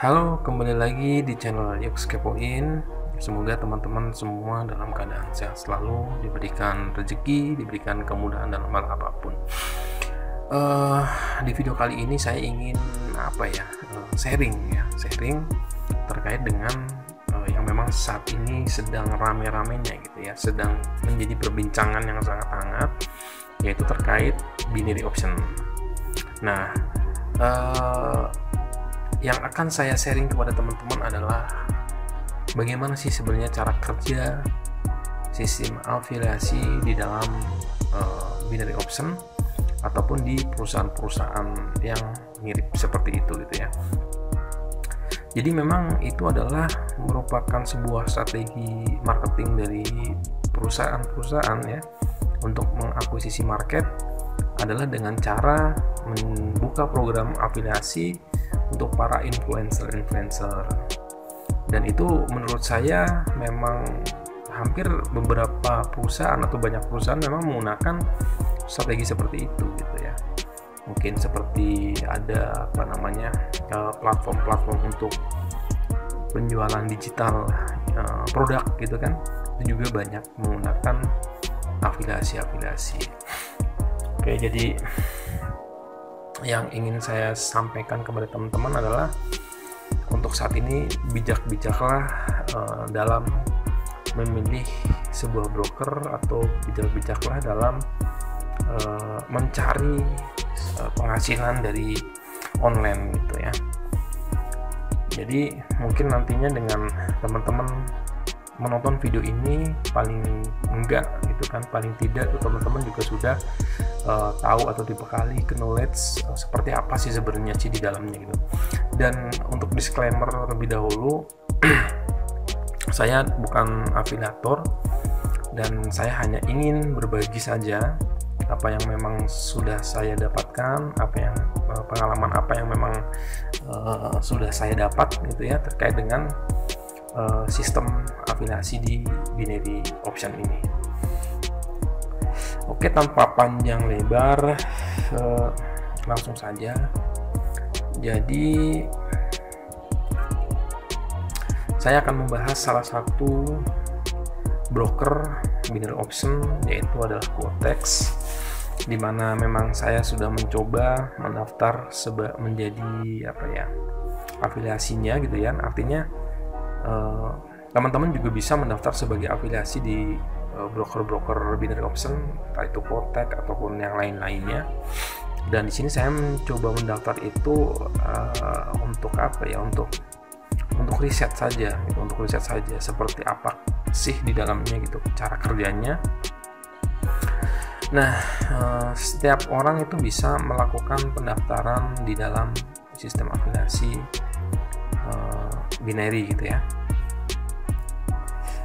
Halo, kembali lagi di channel Yuk Kepoin. Semoga teman-teman semua dalam keadaan sehat selalu, diberikan rezeki, diberikan kemudahan dalam hal apapun. Di video kali ini saya ingin sharing terkait dengan yang memang saat ini sedang rame-ramenya gitu ya, sedang menjadi perbincangan yang sangat hangat, yaitu terkait binary option. Nah, yang akan saya sharing kepada teman-teman adalah bagaimana sih sebenarnya cara kerja sistem afiliasi di dalam binary option ataupun di perusahaan-perusahaan yang mirip seperti itu gitu ya. Jadi memang itu adalah merupakan sebuah strategi marketing dari perusahaan-perusahaan ya untuk mengakuisisi market adalah dengan cara membuka program afiliasi untuk para influencer, dan itu menurut saya memang hampir beberapa perusahaan atau banyak perusahaan memang menggunakan strategi seperti itu gitu ya. Mungkin seperti ada platform-platform untuk penjualan digital produk gitu kan, itu juga banyak menggunakan afiliasi. Oke, jadi yang ingin saya sampaikan kepada teman-teman adalah untuk saat ini bijak-bijaklah dalam memilih sebuah broker, atau bijak-bijaklah dalam mencari penghasilan dari online gitu ya. Jadi mungkin nantinya dengan teman-teman menonton video ini, paling tidak teman-teman juga sudah tahu atau dibekali knowledge seperti apa sih sebenarnya sih di dalamnya gitu. Dan untuk disclaimer terlebih dahulu, saya bukan afiliator dan saya hanya ingin berbagi saja apa yang memang sudah saya dapatkan, pengalaman apa yang memang sudah saya dapat gitu ya terkait dengan sistem afiliasi di binary option ini. Oke, tanpa panjang lebar, langsung saja. Jadi saya akan membahas salah satu broker binary option, yaitu adalah Quotex, di mana memang saya sudah mencoba mendaftar menjadi afiliasinya gitu ya. Artinya teman-teman juga bisa mendaftar sebagai afiliasi di broker-broker binary option, entah itu Quotex ataupun yang lain-lainnya. Dan di sini saya mencoba mendaftar itu untuk riset saja gitu, seperti apa sih di dalamnya gitu, cara kerjanya. Nah, setiap orang itu bisa melakukan pendaftaran di dalam sistem afiliasi binary gitu ya.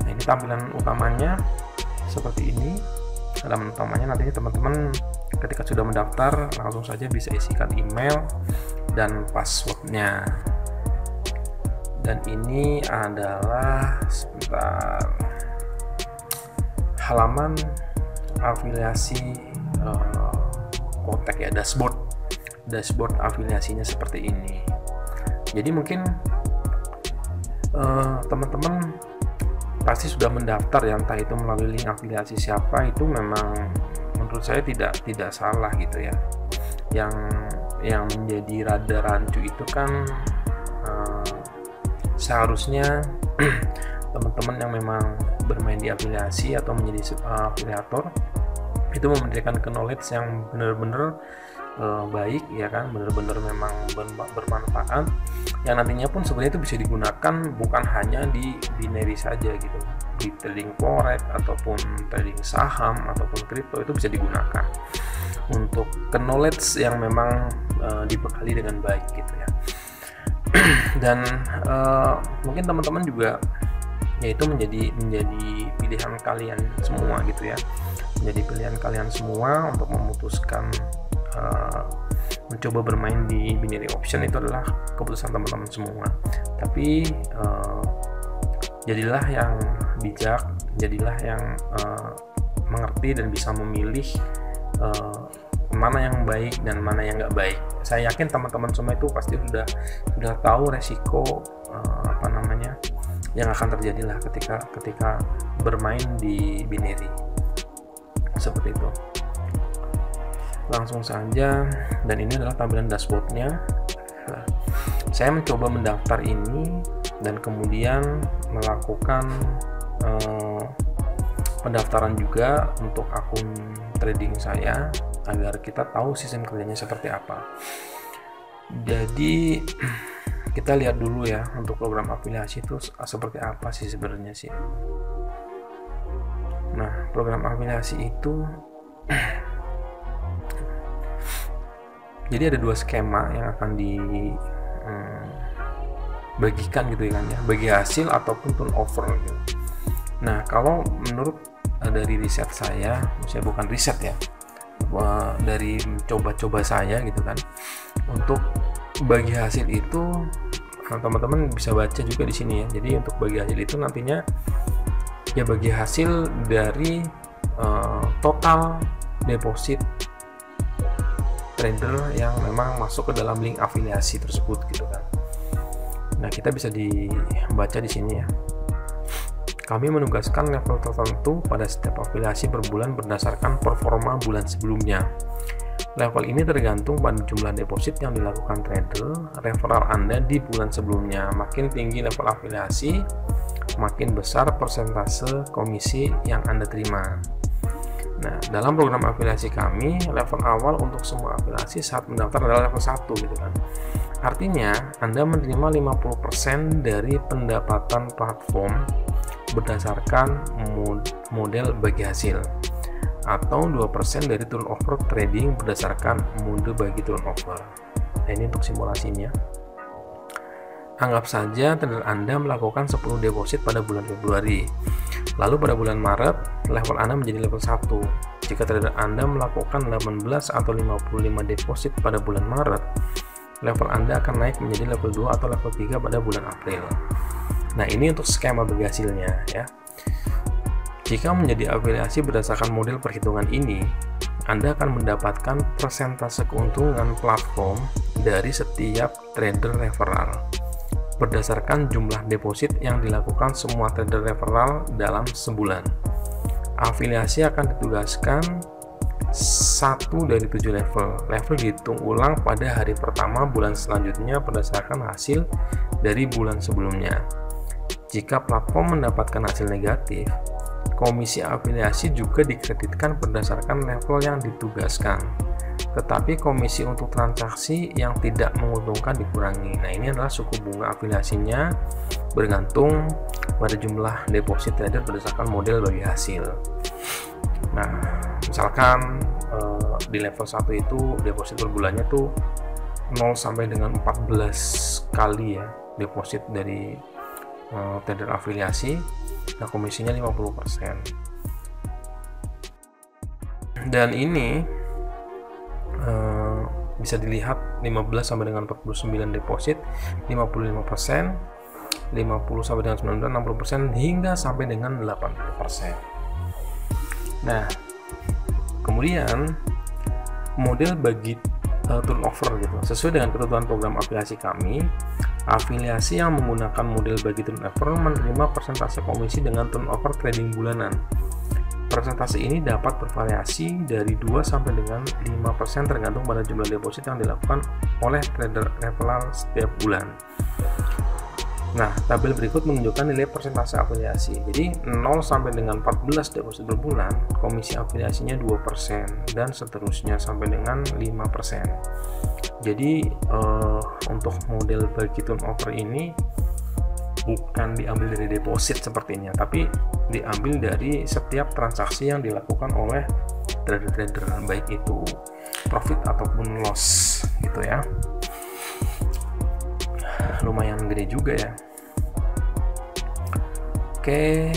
Nah, ini tampilan utamanya seperti ini. Halaman utamanya nantinya teman-teman ketika sudah mendaftar langsung saja bisa isikan email dan passwordnya. Dan ini adalah halaman afiliasi Quotex ya, dashboard afiliasinya seperti ini. Jadi mungkin teman-teman pasti sudah mendaftar ya, entah itu melalui link afiliasi siapa, itu memang menurut saya tidak salah gitu ya. Yang menjadi rada rancu itu kan seharusnya teman-teman yang memang bermain di afiliasi atau menjadi afiliator itu memberikan knowledge yang benar-benar baik ya kan, benar-benar memang bermanfaat, yang nantinya pun sebenarnya itu bisa digunakan bukan hanya di binary saja gitu, di trading forex ataupun trading saham ataupun kripto itu bisa digunakan untuk knowledge yang memang dibekali dengan baik gitu ya. Dan mungkin teman-teman juga yaitu menjadi pilihan kalian semua gitu ya, menjadi pilihan kalian semua untuk memutuskan mencoba bermain di binary option. Itu adalah keputusan teman-teman semua, tapi jadilah yang bijak, jadilah yang mengerti dan bisa memilih mana yang baik dan mana yang nggak baik. Saya yakin teman-teman semua itu pasti sudah tahu resiko yang akan terjadi lah ketika bermain di binary seperti itu. Langsung saja, dan ini adalah tampilan dashboardnya. Saya mencoba mendaftar ini dan kemudian melakukan pendaftaran juga untuk akun trading saya agar kita tahu sistem kerjanya seperti apa. Jadi kita lihat dulu ya untuk program afiliasi itu seperti apa sih sebenarnya sih. Nah, program afiliasi itu jadi ada dua skema yang akan dibagikan gitu kan ya, bagi hasil ataupun turnover gitu. Nah, kalau menurut dari riset saya bukan riset ya, dari coba-coba saya gitu kan, untuk bagi hasil itu teman-teman bisa baca juga di sini ya. Jadi untuk bagi hasil itu nantinya ya bagi hasil dari total deposit trader yang memang masuk ke dalam link afiliasi tersebut gitu kan. Nah, kita bisa dibaca di sini ya. Kami menugaskan level tertentu pada setiap afiliasi per bulan berdasarkan performa bulan sebelumnya. Level ini tergantung pada jumlah deposit yang dilakukan trader referral Anda di bulan sebelumnya. Makin tinggi level afiliasi, makin besar persentase komisi yang Anda terima. Nah, dalam program afiliasi kami, level awal untuk semua afiliasi saat mendaftar adalah level 1 gitu kan. Artinya, Anda menerima 50% dari pendapatan platform berdasarkan model bagi hasil, atau 2% dari turnover trading berdasarkan mode bagi turnover. Nah, ini untuk simulasinya. Anggap saja trader Anda melakukan 10 deposit pada bulan Februari. Lalu pada bulan Maret, level Anda menjadi level 1. Jika trader Anda melakukan 18 atau 55 deposit pada bulan Maret, level Anda akan naik menjadi level 2 atau level 3 pada bulan April. Nah, ini untuk skema bagi hasilnya ya. Jika menjadi afiliasi berdasarkan model perhitungan ini, Anda akan mendapatkan persentase keuntungan platform dari setiap trader referral berdasarkan jumlah deposit yang dilakukan semua trader referral dalam sebulan. Afiliasi akan ditugaskan 1 dari 7 level. Level dihitung ulang pada hari pertama bulan selanjutnya berdasarkan hasil dari bulan sebelumnya. Jika platform mendapatkan hasil negatif, komisi afiliasi juga dikreditkan berdasarkan level yang ditugaskan. Tetapi komisi untuk transaksi yang tidak menguntungkan dikurangi. Nah, ini adalah suku bunga afiliasinya bergantung pada jumlah deposit trader berdasarkan model bagi hasil. Nah, misalkan di level 1 itu deposit per bulannya tuh 0 sampai dengan 14 kali ya deposit dari trader afiliasi. Nah, komisinya 50%. Dan ini bisa dilihat 15 sampai dengan 49 deposit 55%, 50 sampai dengan 90, 60% hingga sampai dengan 80%. Nah, kemudian model bagi turnover gitu. Sesuai dengan ketentuan program afiliasi kami, afiliasi yang menggunakan model bagi turnover menerima persentase komisi dengan turnover trading bulanan. Persentase ini dapat bervariasi dari 2 sampai dengan 5% tergantung pada jumlah deposit yang dilakukan oleh trader referral setiap bulan. Nah, tabel berikut menunjukkan nilai persentase afiliasi. Jadi 0 sampai dengan 14 deposit per bulan, komisi afiliasinya 2% dan seterusnya sampai dengan 5%. Jadi untuk model bagi turnover ini bukan diambil dari deposit sepertinya, tapi diambil dari setiap transaksi yang dilakukan oleh trader-trader, baik itu profit ataupun loss gitu ya. Lumayan gede juga ya. Oke.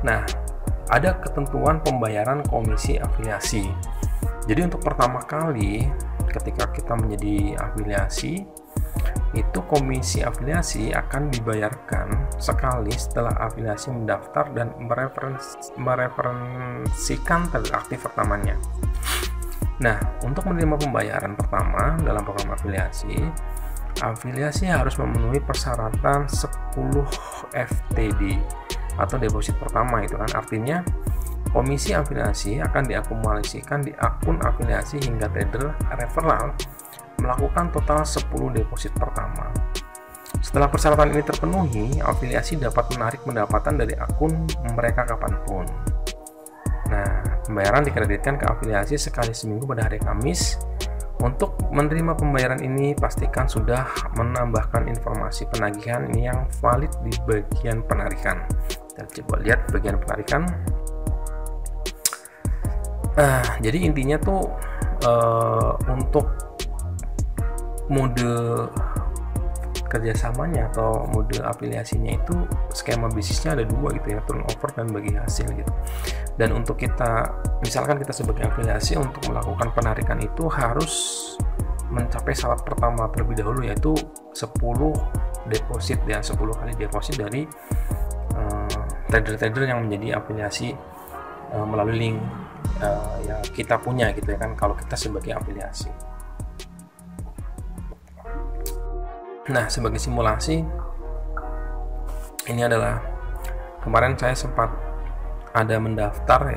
Nah, ada ketentuan pembayaran komisi afiliasi. Jadi untuk pertama kali ketika kita menjadi afiliasi, itu komisi afiliasi akan dibayarkan sekali setelah afiliasi mendaftar dan mereferensikan trader aktif pertamanya. Nah, untuk menerima pembayaran pertama dalam program afiliasi harus memenuhi persyaratan 10 FTD atau deposit pertama itu kan. Artinya komisi afiliasi akan diakumulasikan di akun afiliasi hingga trader referral melakukan total 10 deposit pertama. Setelah persyaratan ini terpenuhi, afiliasi dapat menarik pendapatan dari akun mereka kapanpun. Nah, pembayaran dikreditkan ke afiliasi sekali seminggu pada hari Kamis. Untuk menerima pembayaran ini, pastikan sudah menambahkan informasi penagihan yang valid di bagian penarikan. Kita coba lihat bagian penarikan. Jadi intinya tuh untuk mode kerjasamanya atau mode afiliasinya itu skema bisnisnya ada dua gitu ya, turnover dan bagi hasil gitu. Dan untuk kita, misalkan kita sebagai afiliasi untuk melakukan penarikan itu harus mencapai syarat pertama terlebih dahulu, yaitu 10 deposit ya, 10 kali deposit dari trader-trader yang menjadi afiliasi melalui link yang kita punya gitu ya kan, kalau kita sebagai afiliasi. Nah, sebagai simulasi, ini adalah kemarin saya sempat ada yang mendaftar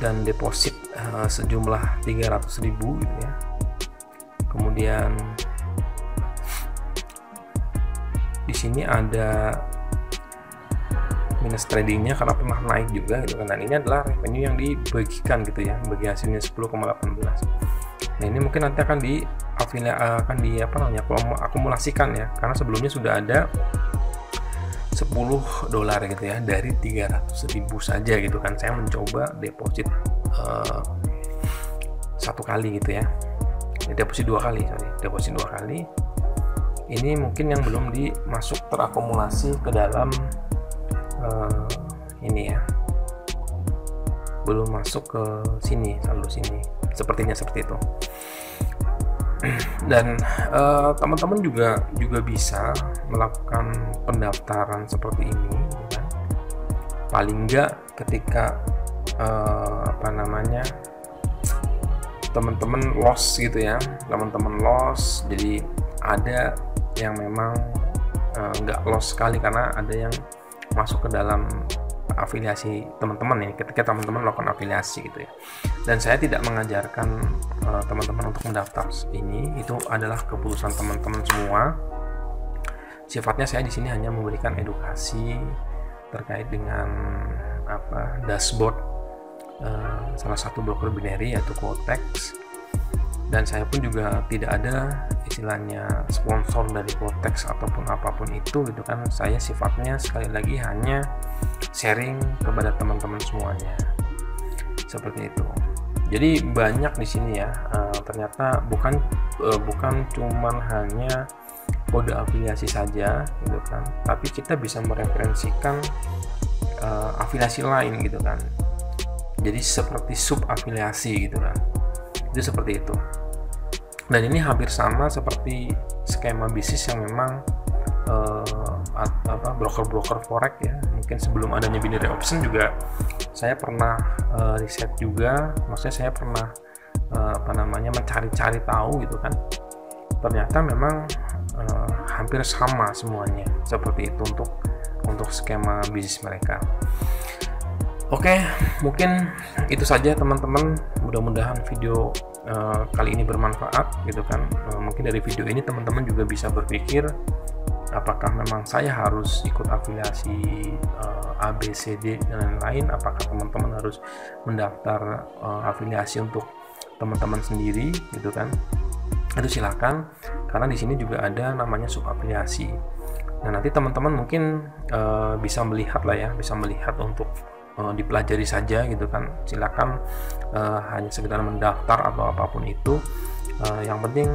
dan deposit sejumlah 300.000 gitu ya. Kemudian di sini ada minus tradingnya karena pernah naik juga gitu kan. Dan ini adalah revenue yang dibagikan gitu ya, bagi hasilnya 10,18. Nah, ini mungkin nanti akan akumulasikan ya, karena sebelumnya sudah ada $10 gitu ya, dari 300.000 saja gitu kan. Saya mencoba deposit satu kali gitu ya, deposit dua kali. Ini mungkin yang belum dimasuk terakumulasi ke dalam ini ya, belum masuk ke sini, saldo sini, sepertinya seperti itu. Dan teman-teman juga bisa melakukan pendaftaran seperti ini ya. Paling enggak ketika teman-teman loss gitu ya, jadi ada yang memang nggak loss sekali karena ada yang masuk ke dalam afiliasi teman-teman ini ketika teman-teman melakukan afiliasi gitu ya. Dan saya tidak mengajarkan teman-teman untuk mendaftar ini, itu adalah keputusan teman-teman semua. Sifatnya saya di sini hanya memberikan edukasi terkait dengan dashboard salah satu broker binary yaitu Quotex. Dan saya pun juga tidak ada istilahnya sponsor dari Quotex ataupun apapun itu gitu kan. Saya sifatnya sekali lagi hanya sharing kepada teman-teman semuanya, seperti itu. Jadi banyak di sini ya, ternyata bukan cuman hanya kode afiliasi saja gitu kan, tapi kita bisa mereferensikan afiliasi lain gitu kan. Jadi seperti sub afiliasi gitu kan, itu seperti itu. Dan ini hampir sama seperti skema bisnis yang memang broker-broker forex ya. Mungkin sebelum adanya binary option juga saya pernah riset juga, maksudnya saya pernah mencari-cari tahu gitu kan. Ternyata memang hampir sama semuanya seperti itu untuk skema bisnis mereka. Oke, mungkin itu saja teman-teman. Mudah-mudahan video kali ini bermanfaat gitu kan. Mungkin dari video ini teman-teman juga bisa berpikir apakah memang saya harus ikut afiliasi A, B, C, D dan lain-lain. Apakah teman-teman harus mendaftar afiliasi untuk teman-teman sendiri gitu kan. Itu silakan, karena di sini juga ada namanya sub afiliasi. Nah, nanti teman-teman mungkin bisa melihat lah ya, bisa melihat untuk dipelajari saja gitu kan. Silakan hanya sekedar mendaftar atau apapun itu. Yang penting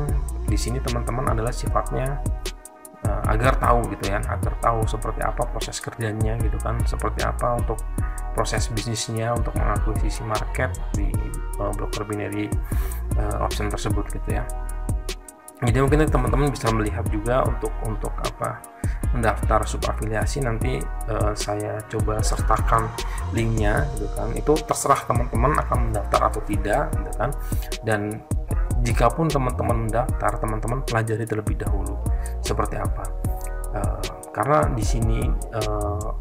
di sini teman-teman adalah sifatnya agar tahu gitu ya, agar tahu seperti apa proses kerjanya gitu kan, seperti apa untuk proses bisnisnya untuk mengakuisisi market di broker binary option tersebut gitu ya. Jadi mungkin teman-teman bisa melihat juga untuk mendaftar subafiliasi, nanti saya coba sertakan linknya gitu kan. Itu terserah teman-teman akan mendaftar atau tidak gitu kan. Dan jikapun teman-teman mendaftar, teman-teman pelajari terlebih dahulu seperti apa. Karena di sini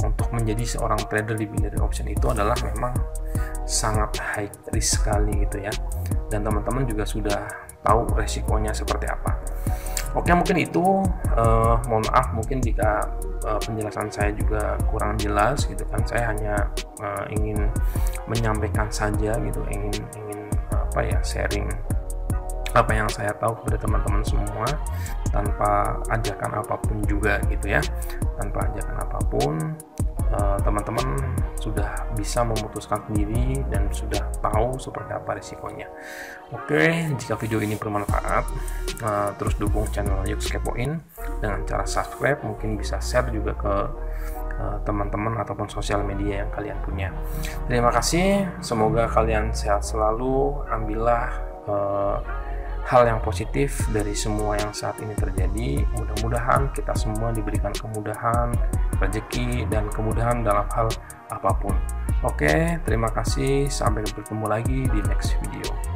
untuk menjadi seorang trader di binary option itu adalah memang sangat high risk sekali gitu ya, dan teman-teman juga sudah tahu resikonya seperti apa. Oke, mungkin itu mohon maaf mungkin jika penjelasan saya juga kurang jelas gitu kan. Saya hanya ingin menyampaikan saja gitu, ingin sharing apa yang saya tahu kepada teman-teman semua, tanpa ajakan apapun juga gitu ya. Tanpa ajakan apapun, teman-teman sudah bisa memutuskan sendiri dan sudah tahu seperti apa risikonya. Oke, jika video ini bermanfaat, terus dukung channel Yuk Kepoin dengan cara subscribe, mungkin bisa share juga ke teman-teman ataupun sosial media yang kalian punya. Terima kasih, semoga kalian sehat selalu. Ambillah hal yang positif dari semua yang saat ini terjadi. Mudah-mudahan kita semua diberikan kemudahan, rezeki, dan kemudahan dalam hal apapun. Oke, terima kasih. Sampai bertemu lagi di next video.